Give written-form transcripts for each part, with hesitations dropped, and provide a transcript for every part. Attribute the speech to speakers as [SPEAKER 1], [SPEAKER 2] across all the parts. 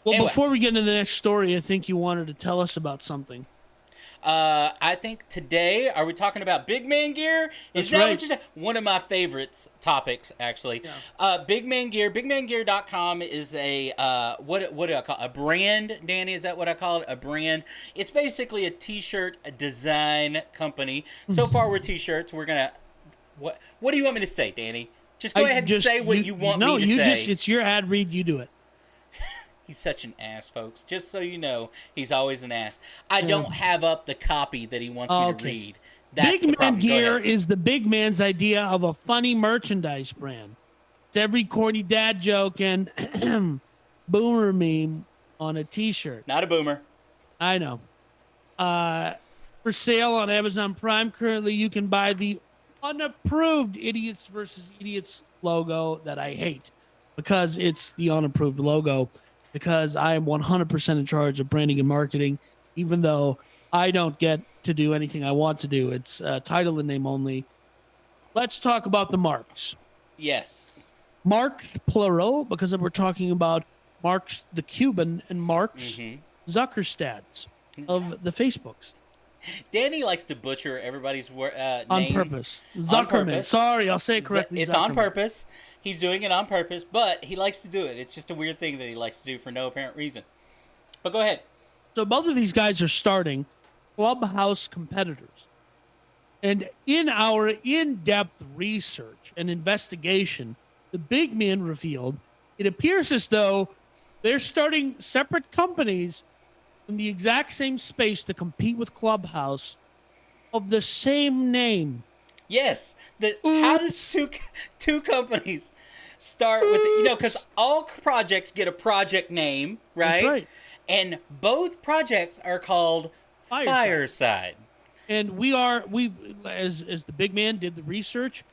[SPEAKER 1] Well,
[SPEAKER 2] Anyway,
[SPEAKER 1] before we get into the next story, I think you wanted to tell us about something.
[SPEAKER 2] I think today, are we talking about big man gear? Is
[SPEAKER 1] That's
[SPEAKER 2] that
[SPEAKER 1] right.
[SPEAKER 2] what you said? One of my favorites topics, actually.
[SPEAKER 1] Yeah.
[SPEAKER 2] Big man gear. Bigmangear.com is a, what do I call it? A brand, Danny? Is that what I call it? A brand. It's basically a t-shirt design company. So far with t-shirts, we're going to, what do you want me to say, Danny? Just go
[SPEAKER 1] I
[SPEAKER 2] ahead and
[SPEAKER 1] just
[SPEAKER 2] say what you want me to say.
[SPEAKER 1] it's your ad read. You do it.
[SPEAKER 2] He's such an ass, folks. Just so you know, he's always an ass. I
[SPEAKER 1] Yeah.
[SPEAKER 2] don't have up the copy that he wants me to
[SPEAKER 1] Okay.
[SPEAKER 2] read. That's the
[SPEAKER 1] Big Man
[SPEAKER 2] problem. Go
[SPEAKER 1] Gear
[SPEAKER 2] ahead.
[SPEAKER 1] is the big man's idea of a funny merchandise brand. It's every corny dad joke and boomer meme on a T-shirt.
[SPEAKER 2] Not a boomer.
[SPEAKER 1] I know. For sale on Amazon Prime currently, you can buy the unapproved Idiots versus Idiots logo that I hate because it's the unapproved logo. Because I am 100% in charge of branding and marketing, even though I don't get to do anything I want to do. It's title and name only. Let's talk about the marks.
[SPEAKER 2] Yes.
[SPEAKER 1] Marks plural because we're talking about Marks the Cuban and Marks Zuckerstads of the Facebooks.
[SPEAKER 2] Danny likes to butcher everybody's
[SPEAKER 1] On
[SPEAKER 2] names.
[SPEAKER 1] purpose.
[SPEAKER 2] On
[SPEAKER 1] Zuckerman.
[SPEAKER 2] purpose.
[SPEAKER 1] Sorry, I'll say it correctly.
[SPEAKER 2] It's
[SPEAKER 1] Zuckerman.
[SPEAKER 2] on purpose. He's doing it on purpose, but he likes to do it. It's just a weird thing that he likes to do for no apparent reason. But go ahead.
[SPEAKER 1] So both of these guys are starting Clubhouse competitors. And in our in-depth research and investigation, the big man revealed it appears as though they're starting separate companies in the exact same space to compete with Clubhouse of the same name.
[SPEAKER 2] Yes. How does two companies start with because all projects get a project name, right?
[SPEAKER 1] That's right.
[SPEAKER 2] And both projects are called Fireside.
[SPEAKER 1] And we as the big man did the research,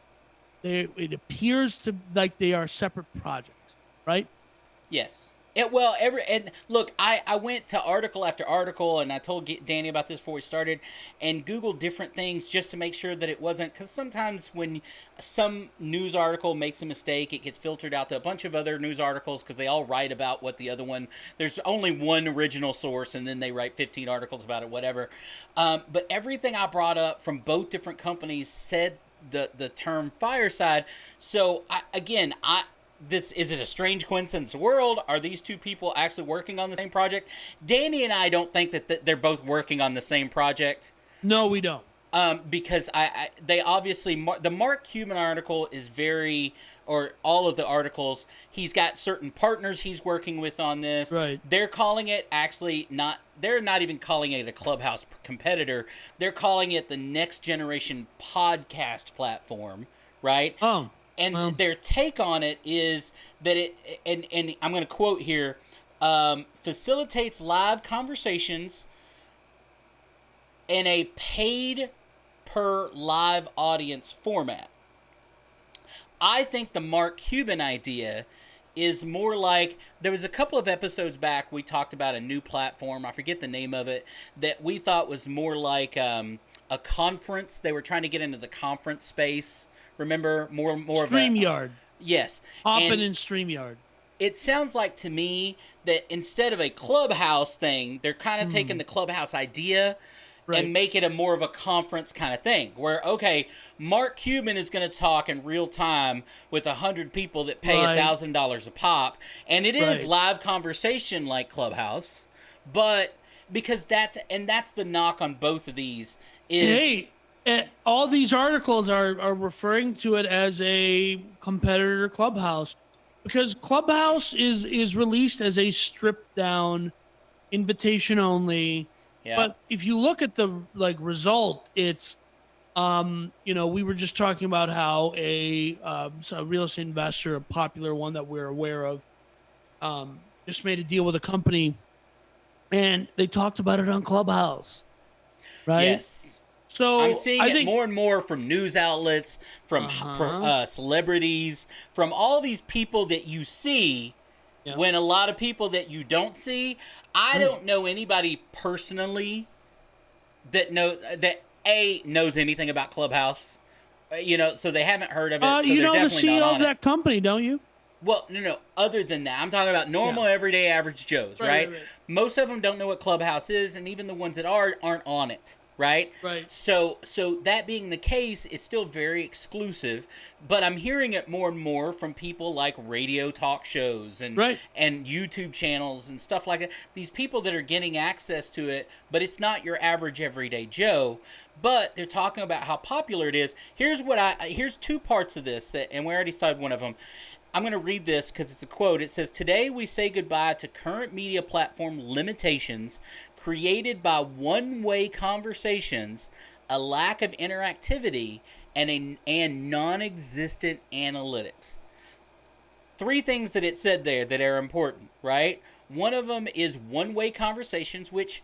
[SPEAKER 1] it appears to like they are separate projects, right?
[SPEAKER 2] Yes. And look, I went to article after article, and I told Danny about this before we started, and Googled different things just to make sure that it wasn't, because sometimes when some news article makes a mistake, it gets filtered out to a bunch of other news articles because they all write about what the other one, there's only one original source, and then they write 15 articles about it, whatever. But everything I brought up from both different companies said the term Fireside. So, is it a strange coincidence world? Are these two people actually working on the same project? Danny and I don't think that they're both working on the same project.
[SPEAKER 1] No, we don't.
[SPEAKER 2] Because they obviously, the Mark Cuban article is or all of the articles, he's got certain partners he's working with on this.
[SPEAKER 1] Right.
[SPEAKER 2] They're calling it they're not even calling it a Clubhouse competitor. They're calling it the next generation podcast platform, right?
[SPEAKER 1] Oh.
[SPEAKER 2] And their take on it is that and I'm going to quote here, facilitates live conversations in a paid per live audience format. I think the Mark Cuban idea is more like, there was a couple of episodes back we talked about a new platform, I forget the name of it, that we thought was more like a conference. They were trying to get into the conference space. Remember, more of a
[SPEAKER 1] StreamYard.
[SPEAKER 2] Yes.
[SPEAKER 1] Hopping in StreamYard.
[SPEAKER 2] It sounds like to me that instead of a Clubhouse thing, they're kind of taking the Clubhouse idea and make it more of a conference kind of thing. Where, okay, Mark Cuban is going to talk in real time with 100 people that pay $1,000 a pop. And it is live conversation like Clubhouse. But because that's the knock on both of these is...
[SPEAKER 1] all these articles are referring to it as a competitor Clubhouse because Clubhouse is released as a stripped down, invitation only. Yeah. But if you look at the result, it's we were just talking about how a real estate investor, a popular one that we're aware of, just made a deal with a company, and they talked about it on Clubhouse, right?
[SPEAKER 2] Yes. So I'm seeing it more and more from news outlets, from celebrities, from all these people that you see. Yep. When a lot of people that you don't see, I don't know anybody personally that knows anything about Clubhouse. So they haven't heard of it. So
[SPEAKER 1] you
[SPEAKER 2] they're
[SPEAKER 1] know the
[SPEAKER 2] definitely
[SPEAKER 1] CEO
[SPEAKER 2] not on
[SPEAKER 1] of that company, don't you?
[SPEAKER 2] Well, no. Other than that, I'm talking about normal,
[SPEAKER 1] Yeah.
[SPEAKER 2] everyday, average Joes,
[SPEAKER 1] Right,
[SPEAKER 2] right?
[SPEAKER 1] right, right.
[SPEAKER 2] Most of them don't know what Clubhouse is, and even the ones that aren't on it, right?
[SPEAKER 1] Right.
[SPEAKER 2] So that being the case, it's still very exclusive. But I'm hearing it more and more from people like radio talk shows
[SPEAKER 1] Right.
[SPEAKER 2] and YouTube channels and stuff like that. These people that are getting access to it, but it's not your average everyday Joe. But they're talking about how popular it is. Here's two parts of this and we already said one of them. I'm going to read this because it's a quote. It says, "Today we say goodbye to current media platform limitations created by one-way conversations, a lack of interactivity, and non-existent analytics." Three things that it said there that are important, right? One of them is one-way conversations, which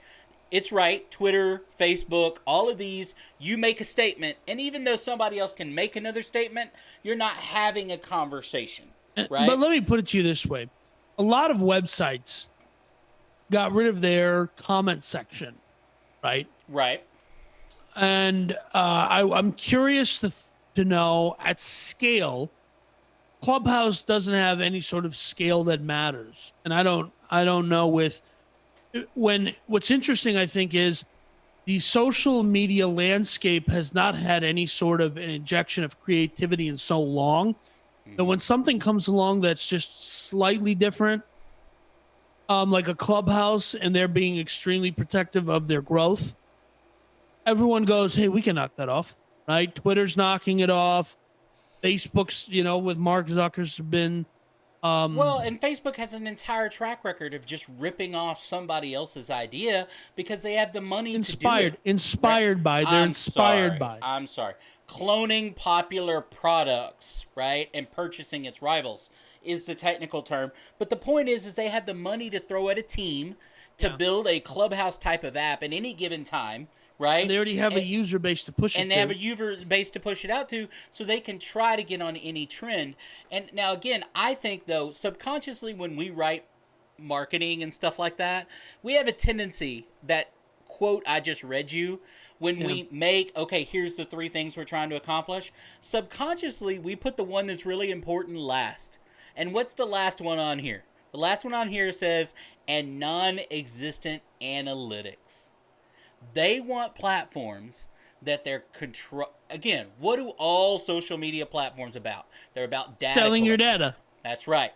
[SPEAKER 2] it's right. Twitter, Facebook, all of these, you make a statement, and even though somebody else can make another statement, you're not having a conversation,
[SPEAKER 1] But
[SPEAKER 2] right?
[SPEAKER 1] let me put it to you this way: a lot of websites got rid of their comment section, right?
[SPEAKER 2] Right.
[SPEAKER 1] And I'm curious to know at scale. Clubhouse doesn't have any sort of scale that matters, and I don't know with when what's interesting I think is the social media landscape has not had any sort of an injection of creativity in so long that when something comes along that's just slightly different, like a Clubhouse, and they're being extremely protective of their growth, everyone goes, "Hey, we can knock that off." Right? Twitter's knocking it off. Facebook's, with Mark Zucker's been
[SPEAKER 2] Well,
[SPEAKER 1] um
[SPEAKER 2] and Facebook has an entire track record of just ripping off somebody else's idea because they have the money to do it. Right?
[SPEAKER 1] they're inspired by.
[SPEAKER 2] I'm sorry. Cloning popular products, right, and purchasing its rivals is the technical term. But the point is they have the money to throw at a team to
[SPEAKER 1] Yeah.
[SPEAKER 2] build a Clubhouse type of app at any given time,
[SPEAKER 1] And
[SPEAKER 2] right?
[SPEAKER 1] they already have a user base to push it
[SPEAKER 2] And they have
[SPEAKER 1] to.
[SPEAKER 2] a user base to push it out to, so they can try to get on any trend. And now again, I think though subconsciously when we write marketing and stuff like that, we have a tendency that quote I just read you, when
[SPEAKER 1] Yeah.
[SPEAKER 2] we make, okay, here's the three things we're trying to accomplish, subconsciously we put the one that's really important last. And what's the last one on here? The last one on here says, and non-existent analytics. They want platforms that they're control. Again, what do all social media platforms about? They're about data
[SPEAKER 1] Selling your
[SPEAKER 2] collection.
[SPEAKER 1] data.
[SPEAKER 2] That's right.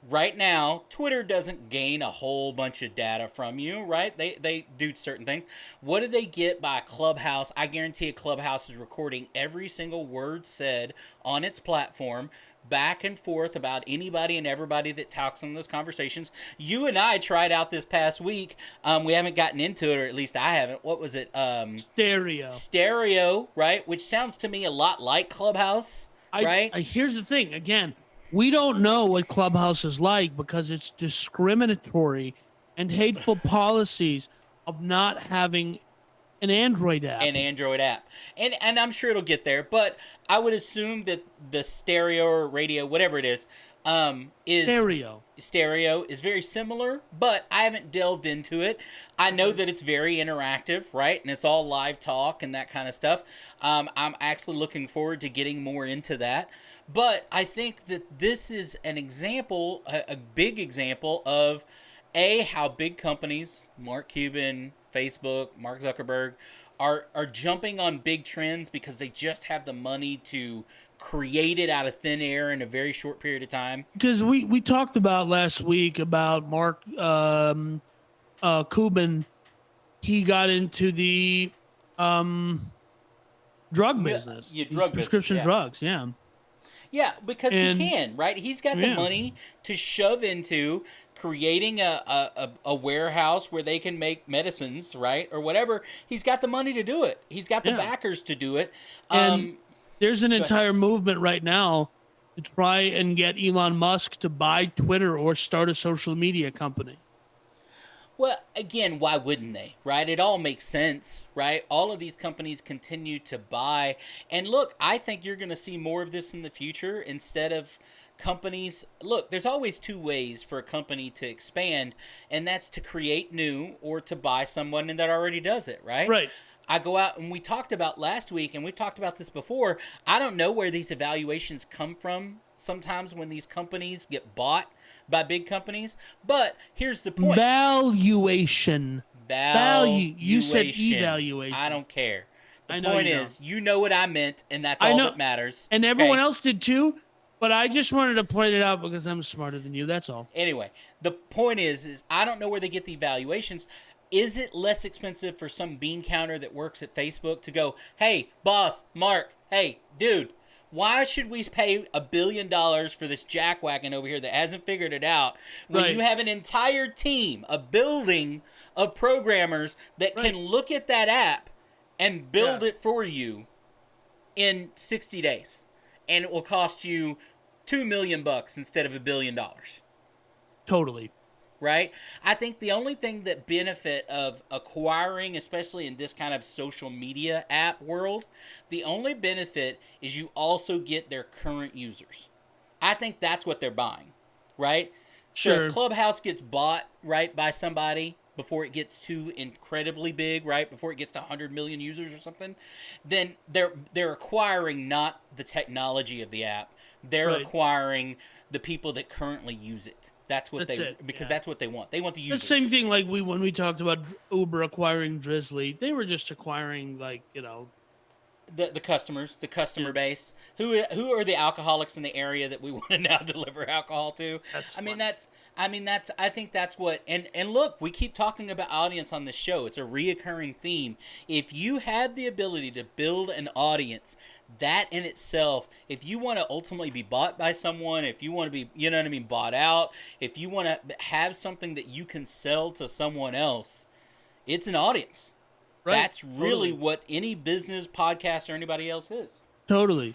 [SPEAKER 2] Right now, Twitter doesn't gain a whole bunch of data from you, right? They do certain things. What do they get by Clubhouse? I guarantee a Clubhouse is recording every single word said on its platform back and forth about anybody and everybody that talks in those conversations. You and I tried out this past week. We haven't gotten into it, or at least I haven't. What was it?
[SPEAKER 1] Stereo.
[SPEAKER 2] Stereo, right? Which sounds to me a lot like Clubhouse, right?
[SPEAKER 1] I here's the thing. Again, we don't know what Clubhouse is like because it's discriminatory and hateful policies of not having an Android app.
[SPEAKER 2] An Android app. And I'm sure it'll get there, but I would assume that the stereo or radio, whatever it is
[SPEAKER 1] Stereo.
[SPEAKER 2] is very similar, but I haven't delved into it. I know that it's very interactive, right? And it's all live talk and that kind of stuff. I'm actually looking forward to getting more into that. But I think that this is an example, a big example of how big companies, Mark Cuban, Facebook, Mark Zuckerberg, are jumping on big trends because they just have the money to create it out of thin air in a very short period of time.
[SPEAKER 1] Because we talked about last week about Mark Cuban. He got into the drug business,
[SPEAKER 2] Yeah,
[SPEAKER 1] these
[SPEAKER 2] drug business.
[SPEAKER 1] prescription
[SPEAKER 2] Yeah.
[SPEAKER 1] drugs. Yeah.
[SPEAKER 2] Yeah, because
[SPEAKER 1] And
[SPEAKER 2] he can, right? He's got the
[SPEAKER 1] yeah.
[SPEAKER 2] money to shove into creating a warehouse where they can make medicines, right? Or whatever. He's got the money to do it. He's got the
[SPEAKER 1] Yeah.
[SPEAKER 2] backers to do it.
[SPEAKER 1] And there's an
[SPEAKER 2] Go ahead.
[SPEAKER 1] entire movement right now to try and get Elon Musk to buy Twitter or start a social media company.
[SPEAKER 2] Well, again, why wouldn't they, right? It all makes sense, right? All of these companies continue to buy. And look, I think you're going to see more of this in the future instead of companies. Look, there's always two ways for a company to expand, and that's to create new or to buy someone that already does it, right?
[SPEAKER 1] Right.
[SPEAKER 2] I go out, and we talked about last week, and we talked about this before. I don't know where these evaluations come from sometimes when these companies get bought by big companies. But here's the point.
[SPEAKER 1] Valuation. Value. You said
[SPEAKER 2] Valuation. I
[SPEAKER 1] evaluation.
[SPEAKER 2] don't care. The
[SPEAKER 1] I know
[SPEAKER 2] point
[SPEAKER 1] you
[SPEAKER 2] is,
[SPEAKER 1] don't.
[SPEAKER 2] you know what I meant, and that's
[SPEAKER 1] I
[SPEAKER 2] all
[SPEAKER 1] know,
[SPEAKER 2] that matters.
[SPEAKER 1] and everyone
[SPEAKER 2] Okay?
[SPEAKER 1] else did too. But I just wanted to point it out because I'm smarter than you. That's all.
[SPEAKER 2] Anyway, the point is I don't know where they get the evaluations. Is it less expensive for some bean counter that works at Facebook to go, hey, boss, Mark, hey, dude, why should we pay $1 billion for this jackwagon over here that hasn't figured it out when
[SPEAKER 1] Right.
[SPEAKER 2] you have an entire team, a building of programmers that
[SPEAKER 1] Right.
[SPEAKER 2] can look at that app and build
[SPEAKER 1] Yeah.
[SPEAKER 2] it for you in 60 days, and it will cost you $2 million instead of $1 billion?
[SPEAKER 1] Totally.
[SPEAKER 2] Right? I think the only thing that benefit of acquiring, especially in this kind of social media app world, the only benefit is you also get their current users. I think that's what they're buying, right? So if
[SPEAKER 1] Sure.
[SPEAKER 2] Clubhouse gets bought, right, by somebody before it gets too incredibly big, right, before it gets to 100 million users or something, then they're acquiring not the technology of the app. They're
[SPEAKER 1] Right.
[SPEAKER 2] acquiring the people that currently use it. That's what
[SPEAKER 1] That's
[SPEAKER 2] they
[SPEAKER 1] it.
[SPEAKER 2] because
[SPEAKER 1] Yeah.
[SPEAKER 2] that's what they want. They want the
[SPEAKER 1] The
[SPEAKER 2] users.
[SPEAKER 1] same thing like when we talked about Uber acquiring Drizzly, they were just acquiring like,
[SPEAKER 2] The customers, the customer
[SPEAKER 1] yeah,
[SPEAKER 2] base. Who are the alcoholics in the area that we want to now deliver alcohol to?
[SPEAKER 1] that's
[SPEAKER 2] I mean
[SPEAKER 1] funny.
[SPEAKER 2] that's I think that's what, and look, we keep talking about audience on this show. It's a reoccurring theme. If you have the ability to build an audience, that in itself, if you want to ultimately be bought by someone, if you want to be, you know what I mean, bought out, if you want to have something that you can sell to someone else, it's an audience.
[SPEAKER 1] Right.
[SPEAKER 2] That's really
[SPEAKER 1] Totally.
[SPEAKER 2] what any business, podcast, or anybody else is.
[SPEAKER 1] Totally.